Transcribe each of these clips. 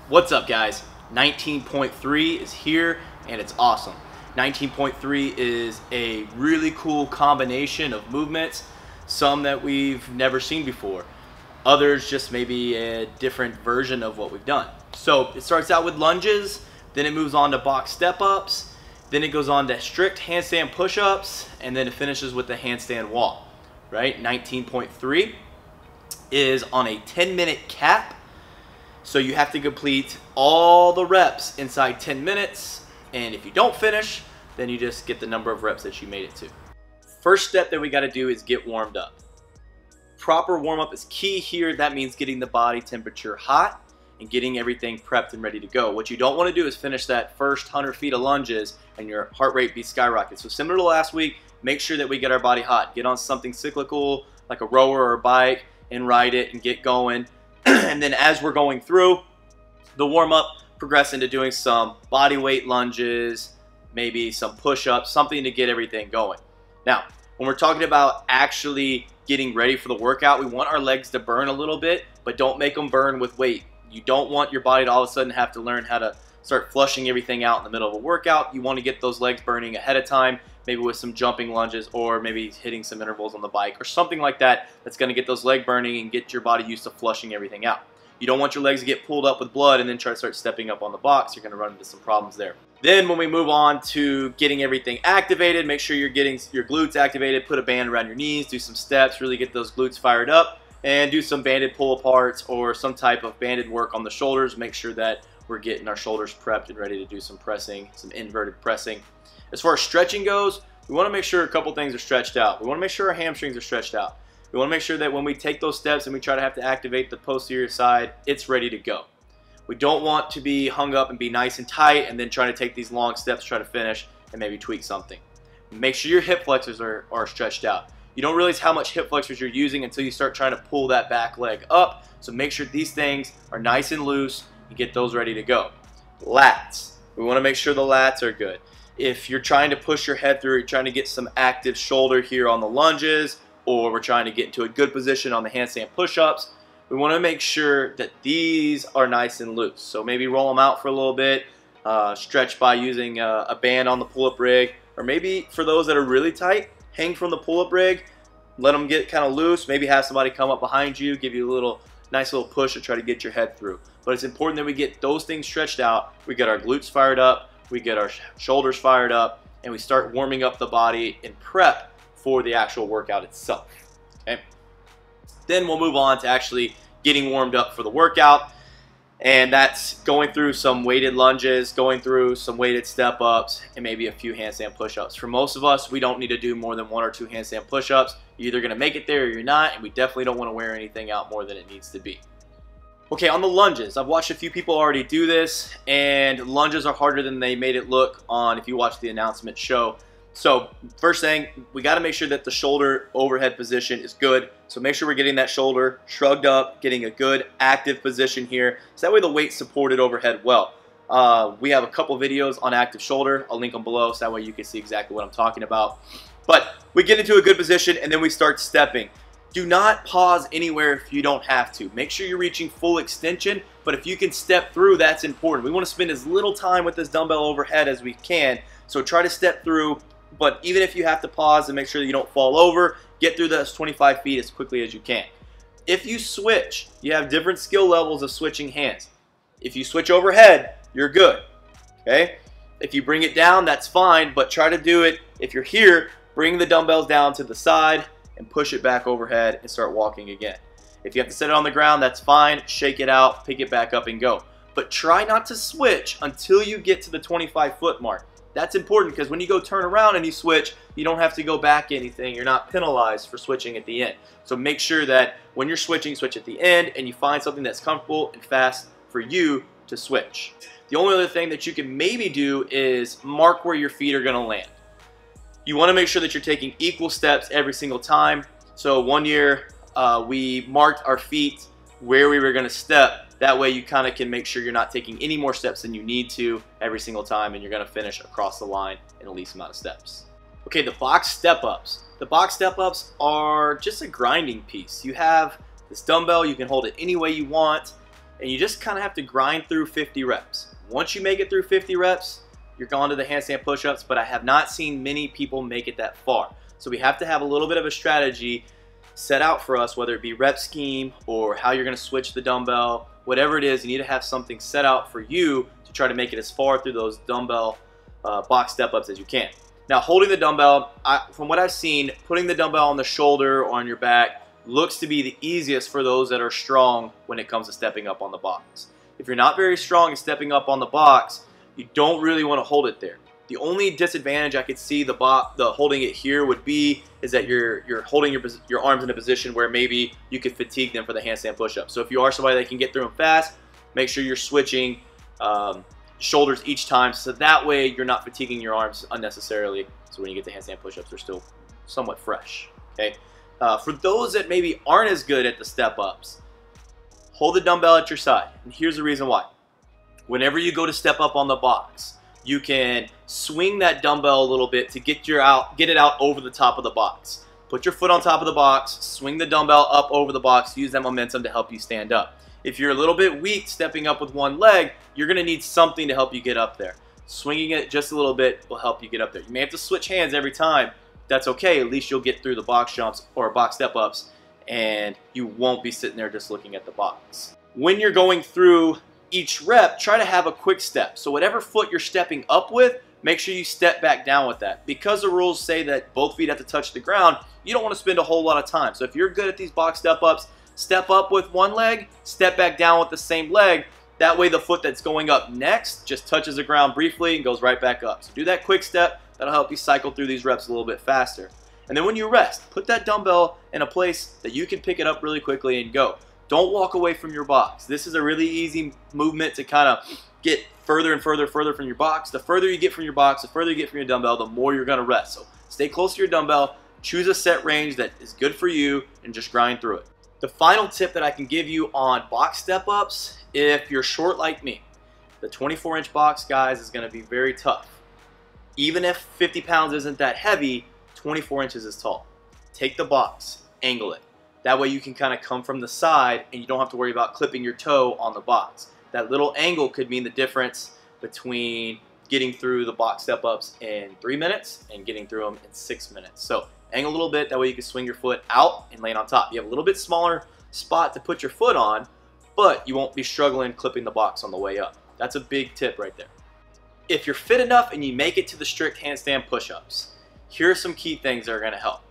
What's up, guys? 19.3 is here and it's awesome. 19.3 is a really cool combination of movements, some that we've never seen before, others just maybe a different version of what we've done. So it starts out with lunges, then it moves on to box step-ups, then it goes on to strict handstand push-ups, and then it finishes with the handstand wall, right? 19.3 is on a 10-minute cap. So you have to complete all the reps inside 10 minutes, and if you don't finish, then you just get the number of reps that you made it to. First step that we got to do is get warmed up. Proper warm-up is key here. That means getting the body temperature hot and getting everything prepped and ready to go. What you don't want to do is finish that first 100 feet of lunges and your heart rate be skyrocket. So similar to last week, make sure that we get our body hot. Get on something cyclical like a rower or a bike and ride it and get going. And then as we're going through the warm-up, progress into doing some body weight lunges, maybe some push-ups, something to get everything going. Now, when we're talking about actually getting ready for the workout, we want our legs to burn a little bit, but don't make them burn with weight. You don't want your body to all of a sudden have to learn how to start flushing everything out in the middle of a workout. You want to get those legs burning ahead of time, maybe with some jumping lunges or maybe hitting some intervals on the bike or something like that that's going to get those legs burning and get your body used to flushing everything out. You don't want your legs to get pulled up with blood and then try to start stepping up on the box. You're going to run into some problems there. Then when we move on to getting everything activated, make sure you're getting your glutes activated, put a band around your knees, do some steps, really get those glutes fired up, and do some banded pull aparts or some type of banded work on the shoulders. Make sure that we're getting our shoulders prepped and ready to do some pressing, some inverted pressing. As far as stretching goes, we want to make sure a couple things are stretched out. We want to make sure our hamstrings are stretched out. We want to make sure that when we take those steps and we try to have to activate the posterior side, it's ready to go. We don't want to be hung up and be nice and tight and then try to take these long steps, try to finish, and maybe tweak something. Make sure your hip flexors are stretched out. You don't realize how much hip flexors you're using until you start trying to pull that back leg up. So make sure these things are nice and loose and get those ready to go. Lats. We want to make sure the lats are good. If you're trying to push your head through, you're trying to get some active shoulder here on the lunges, or we're trying to get into a good position on the handstand push-ups, we want to make sure that these are nice and loose. So maybe roll them out for a little bit, stretch by using a band on the pull-up rig, or maybe for those that are really tight, hang from the pull-up rig, let them get kind of loose, maybe have somebody come up behind you, give you a little nice little push to try to get your head through. But it's important that we get those things stretched out, we get our glutes fired up, we get our shoulders fired up, and we start warming up the body in prep for the actual workout itself. Okay? Then we'll move on to actually getting warmed up for the workout, and that's going through some weighted lunges, going through some weighted step-ups, and maybe a few handstand push-ups. For most of us, we don't need to do more than 1 or 2 handstand push-ups. You're either going to make it there or you're not, and we definitely don't want to wear anything out more than it needs to be. Okay, on the lunges, I've watched a few people already do this, and lunges are harder than they made it look on if you watch the announcement show. So first thing, we got to make sure that the shoulder overhead position is good. So make sure we're getting that shoulder shrugged up, getting a good active position here. So that way the weight's supported overhead well. We have a couple videos on active shoulder. I'll link them below so that way you can see exactly what I'm talking about. But we get into a good position and then we start stepping. Do not pause anywhere if you don't have to. Make sure you're reaching full extension, but if you can step through, that's important. We want to spend as little time with this dumbbell overhead as we can. So try to step through. But even if you have to pause and make sure that you don't fall over, get through those 25 feet as quickly as you can. If you switch, you have different skill levels of switching hands. If you switch overhead, you're good. Okay? If you bring it down, that's fine, but try to do it. If you're here, bring the dumbbells down to the side and push it back overhead and start walking again. If you have to set it on the ground, that's fine. Shake it out, pick it back up and go. But try not to switch until you get to the 25-foot mark. That's important because when you go turn around and you switch, you don't have to go back anything. You're not penalized for switching at the end. So make sure that when you're switching, switch at the end and you find something that's comfortable and fast for you to switch. The only other thing that you can maybe do is mark where your feet are going to land. You want to make sure that you're taking equal steps every single time. So one year we marked our feet where we were going to step. That way you kind of can make sure you're not taking any more steps than you need to every single time, and you're going to finish across the line in the least amount of steps. Okay, the box step-ups. The box step-ups are just a grinding piece. You have this dumbbell, you can hold it any way you want. and you just kind of have to grind through 50 reps. Once you make it through 50 reps, you're gone to the handstand push-ups, but I have not seen many people make it that far. So we have to have a little bit of a strategy set out for us, whether it be rep scheme or how you're gonna switch the dumbbell, whatever it is, you need to have something set out for you to try to make it as far through those dumbbell box step-ups as you can. Now, holding the dumbbell, from what I've seen, putting the dumbbell on the shoulder or on your back looks to be the easiest for those that are strong when it comes to stepping up on the box. If you're not very strong and stepping up on the box, you don't really want to hold it there. The only disadvantage I could see the holding it here would be is that you're holding your arms in a position where maybe you could fatigue them for the handstand push-up. So if you are somebody that can get through them fast, make sure you're switching shoulders each time, so that way you're not fatiguing your arms unnecessarily. So when you get to handstand push-ups, they're still somewhat fresh. Okay. For those that maybe aren't as good at the step-ups, hold the dumbbell at your side. And here's the reason why. Whenever you go to step up on the box, you can swing that dumbbell a little bit to get it out over the top of the box. Put your foot on top of the box, swing the dumbbell up over the box, use that momentum to help you stand up. If you're a little bit weak stepping up with one leg, you're going to need something to help you get up there. Swinging it just a little bit will help you get up there. You may have to switch hands every time. That's okay. At least you'll get through the box jumps or box step-ups, and you won't be sitting there just looking at the box. When you're going through each rep, try to have a quick step. So whatever foot you're stepping up with, make sure you step back down with that. Because the rules say that both feet have to touch the ground, you don't want to spend a whole lot of time. So if you're good at these box step-ups, step up with one leg, step back down with the same leg. That way the foot that's going up next just touches the ground briefly and goes right back up. So do that quick step. That'll help you cycle through these reps a little bit faster. And then when you rest, put that dumbbell in a place that you can pick it up really quickly and go. Don't walk away from your box. This is a really easy movement to kind of get further and further from your box. The further you get from your box, the further you get from your dumbbell, the more you're going to rest. So stay close to your dumbbell, choose a set range that is good for you, and just grind through it. The final tip that I can give you on box step-ups, if you're short like me, the 24-inch box, guys, is going to be very tough. Even if 50 pounds isn't that heavy, 24 inches is tall. Take the box, angle it. That way you can kind of come from the side and you don't have to worry about clipping your toe on the box. That little angle could mean the difference between getting through the box step-ups in 3 minutes and getting through them in 6 minutes. So angle a little bit, that way you can swing your foot out and land on top. You have a little bit smaller spot to put your foot on, but you won't be struggling clipping the box on the way up. That's a big tip right there. If you're fit enough and you make it to the strict handstand push-ups, here are some key things that are going to help.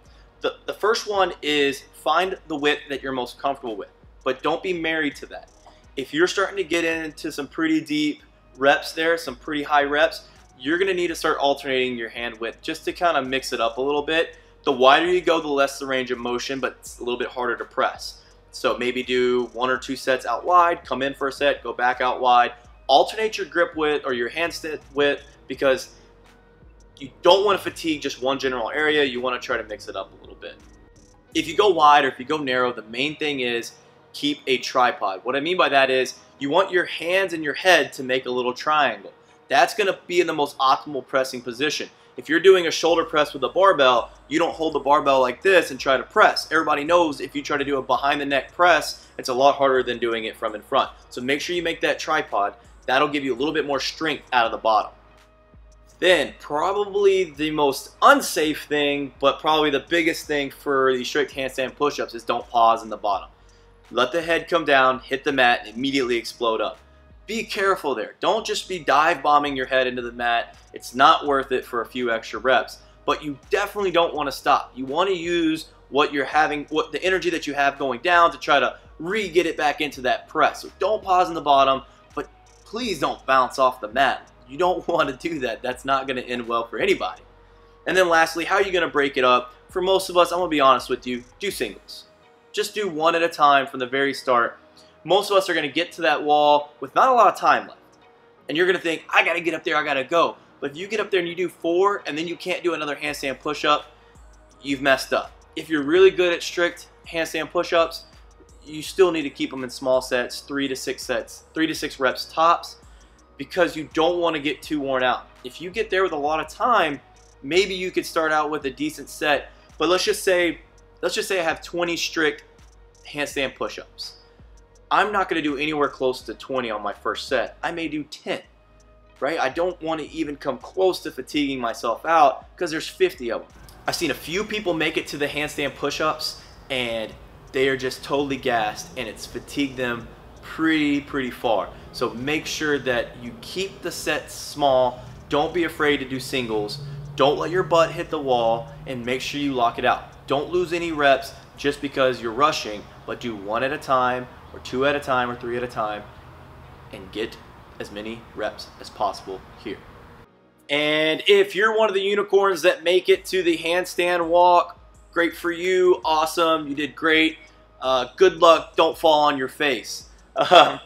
The first one is find the width that you're most comfortable with, but don't be married to that. If you're starting to get into some pretty deep reps there, some pretty high reps, you're going to need to start alternating your hand width just to kind of mix it up a little bit. The wider you go, the less the range of motion, but it's a little bit harder to press. So maybe do 1 or 2 sets out wide, come in for a set, go back out wide. Alternate your grip width or your hand width, because you don't want to fatigue just one general area. You want to try to mix it up a little bit. If you go wide or if you go narrow, the main thing is keep a tripod. What I mean by that is you want your hands and your head to make a little triangle. That's going to be in the most optimal pressing position. If you're doing a shoulder press with a barbell, you don't hold the barbell like this and try to press. Everybody knows if you try to do a behind the neck press, it's a lot harder than doing it from in front. So make sure you make that tripod. That'll give you a little bit more strength out of the bottom. Then probably the most unsafe thing, but probably the biggest thing for the strict handstand push-ups is don't pause in the bottom. Let the head come down, hit the mat, and immediately explode up. Be careful there. Don't just be dive bombing your head into the mat. It's not worth it for a few extra reps. But you definitely don't want to stop. You want to use what you're having, the energy that you have going down to try to re-get it back into that press. So don't pause in the bottom, but please don't bounce off the mat. You don't want to do that. That's not going to end well for anybody. And then lastly, how are you going to break it up? For most of us, I'm going to be honest with you, do singles. Just do one at a time from the very start. Most of us are going to get to that wall with not a lot of time left. And you're going to think, I got to get up there, I got to go. But if you get up there and you do 4 and then you can't do another handstand push-up, you've messed up. If you're really good at strict handstand push-ups, you still need to keep them in small sets, 3 to 6 reps tops, because you don't want to get too worn out. If you get there with a lot of time, maybe you could start out with a decent set, but let's just say I have 20 strict handstand push-ups. I'm not going to do anywhere close to 20 on my first set. I may do 10, right? I don't want to even come close to fatiguing myself out because there's 50 of them. I've seen a few people make it to the handstand push-ups and they are just totally gassed, and it's fatigued them pretty far. So make sure that you keep the sets small. Don't be afraid to do singles. Don't let your butt hit the wall, and make sure you lock it out. Don't lose any reps just because you're rushing, but do 1 at a time, or 2 at a time, or 3 at a time, and get as many reps as possible here. And if you're one of the unicorns that make it to the handstand walk, great for you, awesome, you did great. Good luck, don't fall on your face. I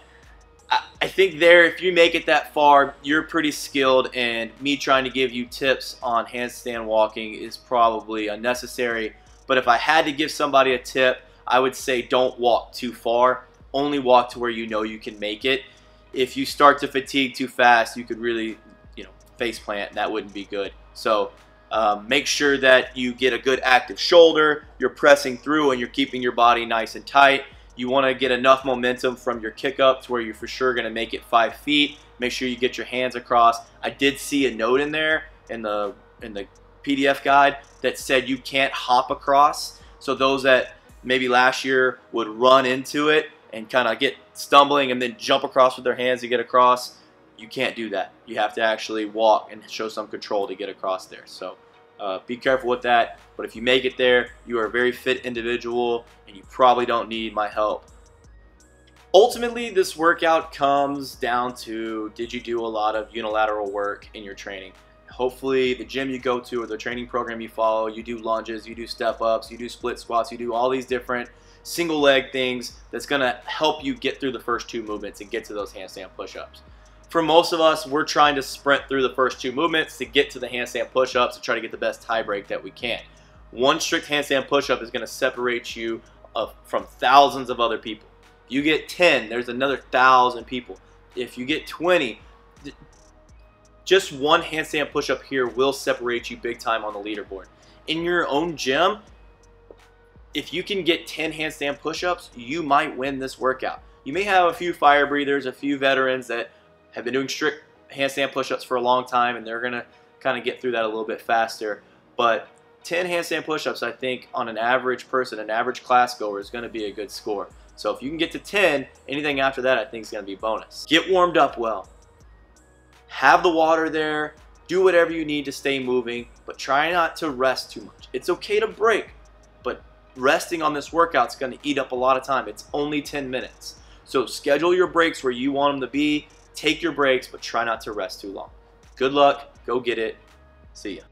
think there, if you make it that far, you're pretty skilled, and me trying to give you tips on handstand walking is probably unnecessary. But if I had to give somebody a tip, I would say don't walk too far. Only walk to where you know you can make it. If you start to fatigue too fast, you could really, face plant, and that wouldn't be good. So make sure that you get a good active shoulder, you're pressing through, and you're keeping your body nice and tight. You want to get enough momentum from your kick up to where you're for sure going to make it 5 feet. Make sure you get your hands across. I did see a note in there in the PDF guide that said you can't hop across. So those that maybe last year would run into it and kind of get stumbling and then jump across with their hands to get across, you can't do that. You have to actually walk and show some control to get across there. So be careful with that. But if you make it there, you are a very fit individual, and you probably don't need my help. Ultimately, this workout comes down to, did you do a lot of unilateral work in your training? Hopefully the gym you go to or the training program you follow, you do lunges, you do step-ups, you do split squats, you do all these different single leg things that's going to help you get through the first 2 movements and get to those handstand push-ups. For most of us, we're trying to sprint through the first 2 movements to get to the handstand push-ups to try to get the best tie break that we can. One strict handstand push-up is going to separate you from thousands of other people. If you get 10, there's another 1,000 people. If you get 20, just one handstand push-up here will separate you big time on the leaderboard. In your own gym, if you can get 10 handstand push-ups, you might win this workout. You may have a few fire breathers, a few veterans that have been doing strict handstand push-ups for a long time, and they're going to kind of get through that a little bit faster. But 10 handstand push-ups, I think, on an average person, an average class goer, is going to be a good score. So if you can get to 10, anything after that I think is going to be bonus. Get warmed up well. Have the water there. Do whatever you need to stay moving, but try not to rest too much. It's okay to break, but resting on this workout is going to eat up a lot of time. It's only 10 minutes. So schedule your breaks where you want them to be. Take your breaks, but try not to rest too long. Good luck. Go get it. See ya.